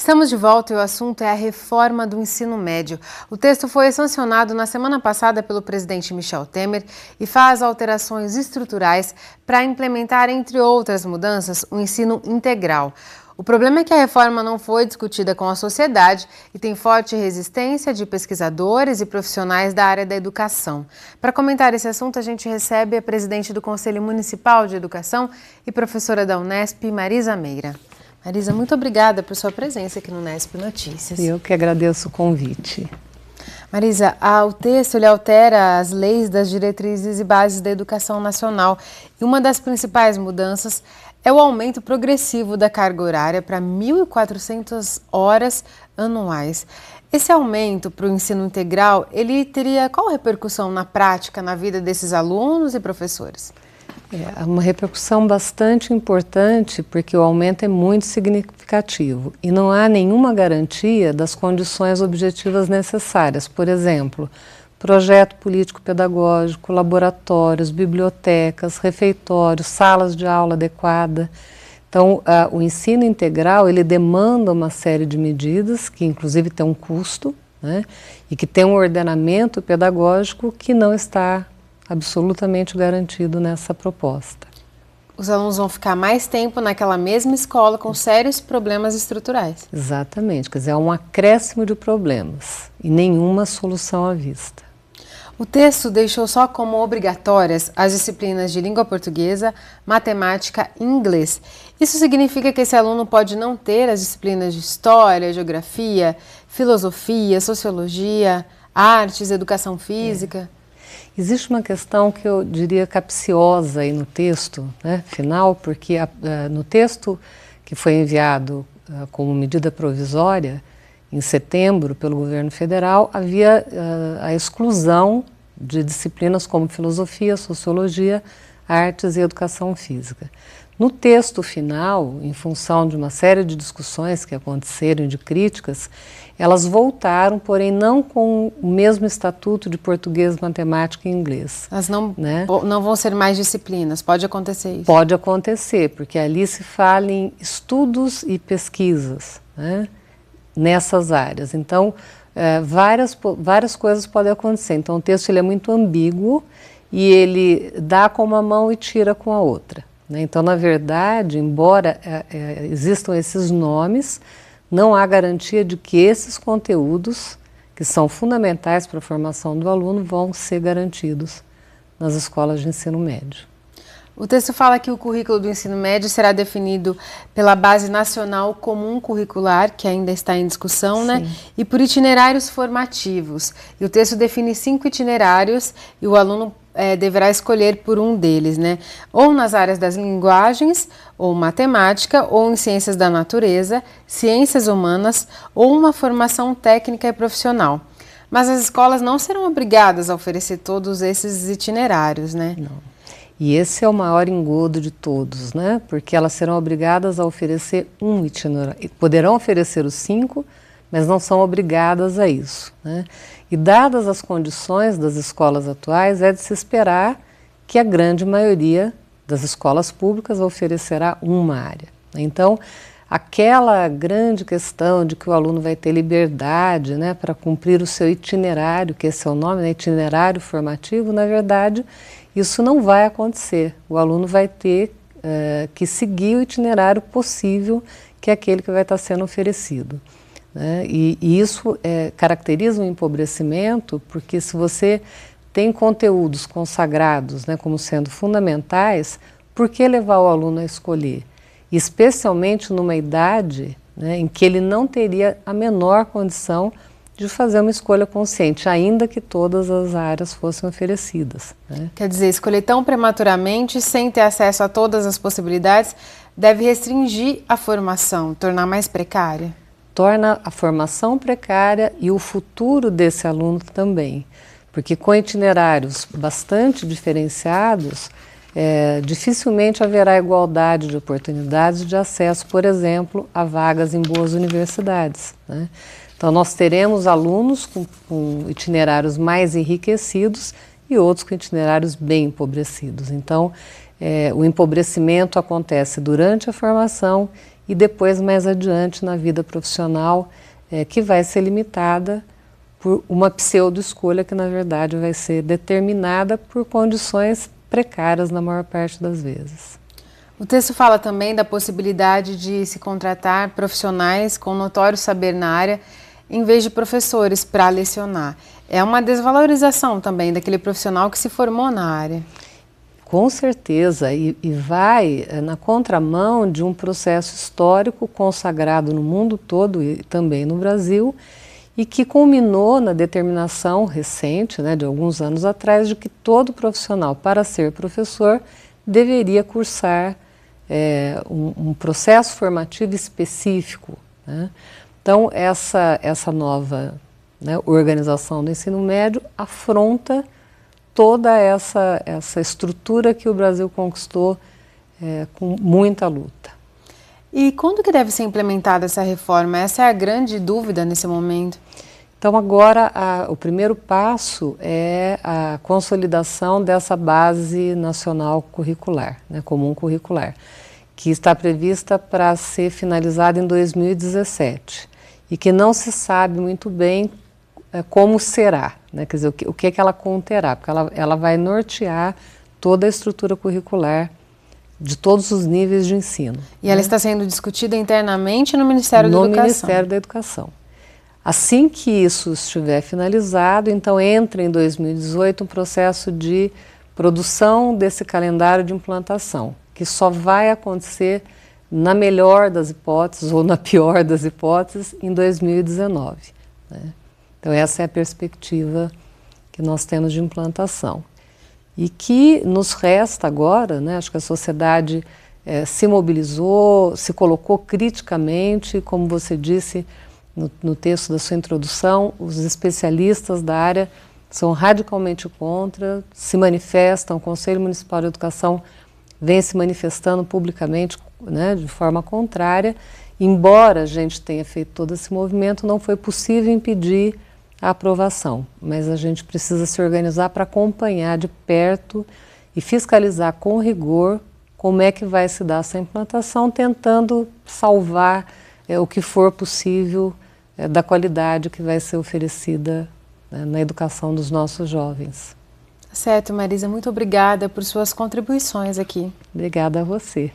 Estamos de volta e o assunto é a reforma do ensino médio. O texto foi sancionado na semana passada pelo presidente Michel Temer e faz alterações estruturais para implementar, entre outras mudanças, o ensino integral. O problema é que a reforma não foi discutida com a sociedade e tem forte resistência de pesquisadores e profissionais da área da educação. Para comentar esse assunto, a gente recebe a presidente do Conselho Municipal de Educação e professora da Unesp, Marisa Meira. Marisa, muito obrigada por sua presença aqui no Unesp Notícias. Eu que agradeço o convite. Marisa, o texto ele altera as leis das diretrizes e bases da educação nacional. E uma das principais mudanças é o aumento progressivo da carga horária para 1.400 horas anuais. Esse aumento para o ensino integral, ele teria qual repercussão na prática, na vida desses alunos e professores? É uma repercussão bastante importante porque o aumento é muito significativo e não há nenhuma garantia das condições objetivas necessárias. Por exemplo, projeto político-pedagógico, laboratórios, bibliotecas, refeitórios, salas de aula adequada. Então, o ensino integral, ele demanda uma série de medidas que inclusive tem um custo, né, e que tem um ordenamento pedagógico que não está absolutamente garantido nessa proposta. Os alunos vão ficar mais tempo naquela mesma escola com sérios problemas estruturais. Exatamente, quer dizer, há um acréscimo de problemas e nenhuma solução à vista. O texto deixou só como obrigatórias as disciplinas de língua portuguesa, matemática e inglês. Isso significa que esse aluno pode não ter as disciplinas de história, geografia, filosofia, sociologia, artes, educação física? Existe uma questão que eu diria capciosa aí no texto, né, final, porque no texto que foi enviado como medida provisória, em setembro, pelo governo federal, havia a exclusão de disciplinas como filosofia, sociologia, artes e educação física. No texto final, em função de uma série de discussões que aconteceram, de críticas, elas voltaram, porém não com o mesmo estatuto de português, matemática e inglês. Elas não vão ser mais disciplinas, pode acontecer isso? Pode acontecer, porque ali se fala em estudos e pesquisas, né, nessas áreas. Então, várias coisas podem acontecer. Então, o texto ele é muito ambíguo e ele dá com uma mão e tira com a outra. Então, na verdade, embora existam esses nomes, não há garantia de que esses conteúdos, que são fundamentais para a formação do aluno, vão ser garantidos nas escolas de ensino médio. O texto fala que o currículo do ensino médio será definido pela Base Nacional Comum Curricular, que ainda está em discussão, né? E por itinerários formativos. E o texto define 5 itinerários e o aluno deverá escolher por um deles, né? Ou nas áreas das linguagens, ou matemática, ou em ciências da natureza, ciências humanas, ou uma formação técnica e profissional. Mas as escolas não serão obrigadas a oferecer todos esses itinerários, né? Não. E esse é o maior engodo de todos, né? Porque elas serão obrigadas a oferecer um itinerário. Poderão oferecer os 5, mas não são obrigadas a isso, né? E dadas as condições das escolas atuais, é de se esperar que a grande maioria das escolas públicas oferecerá uma área. Então, aquela grande questão de que o aluno vai ter liberdade, né, para cumprir o seu itinerário, que esse é o nome, né, itinerário formativo, na verdade, isso não vai acontecer. O aluno vai ter que seguir o itinerário possível, que é aquele que vai estar sendo oferecido. Né? E isso caracteriza um empobrecimento, porque se você tem conteúdos consagrados, né, como sendo fundamentais, por que levar o aluno a escolher? Especialmente numa idade, né, em que ele não teria a menor condição de fazer uma escolha consciente, ainda que todas as áreas fossem oferecidas. Né? Quer dizer, escolher tão prematuramente, sem ter acesso a todas as possibilidades, deve restringir a formação, tornar mais precária? Torna a formação precária e o futuro desse aluno também, porque com itinerários bastante diferenciados, dificilmente haverá igualdade de oportunidades de acesso, por exemplo, a vagas em boas universidades, né? Então, nós teremos alunos com itinerários mais enriquecidos e outros com itinerários bem empobrecidos. Então, o empobrecimento acontece durante a formação e depois mais adiante na vida profissional, que vai ser limitada por uma pseudo-escolha que na verdade vai ser determinada por condições precárias na maior parte das vezes. O texto fala também da possibilidade de se contratar profissionais com notório saber na área em vez de professores para lecionar. É uma desvalorização também daquele profissional que se formou na área. Com certeza, e vai na contramão de um processo histórico consagrado no mundo todo e também no Brasil, e que culminou na determinação recente, de alguns anos atrás, de que todo profissional, para ser professor, deveria cursar um processo formativo específico. Então, essa nova organização do ensino médio afronta toda essa estrutura que o Brasil conquistou com muita luta. E quando que deve ser implementada essa reforma? Essa é a grande dúvida nesse momento. Então agora o primeiro passo é a consolidação dessa base nacional curricular, comum curricular, que está prevista para ser finalizada em 2017 e que não se sabe muito bem como será, quer dizer, o que ela conterá, porque ela vai nortear toda a estrutura curricular de todos os níveis de ensino. E ela está sendo discutida internamente no Ministério da Educação? No Ministério da Educação. Assim que isso estiver finalizado, então entra em 2018 um processo de produção desse calendário de implantação, que só vai acontecer na melhor das hipóteses ou na pior das hipóteses em 2019. Então essa é a perspectiva que nós temos de implantação. E que nos resta agora, acho que a sociedade se mobilizou, se colocou criticamente, como você disse no texto da sua introdução, os especialistas da área são radicalmente contra, se manifestam, o Conselho Municipal de Educação vem se manifestando publicamente de forma contrária. Embora a gente tenha feito todo esse movimento, não foi possível impedir a aprovação, mas a gente precisa se organizar para acompanhar de perto e fiscalizar com rigor como é que vai se dar essa implantação, tentando salvar o que for possível da qualidade que vai ser oferecida na educação dos nossos jovens. Certo, Marisa, muito obrigada por suas contribuições aqui. Obrigada a você.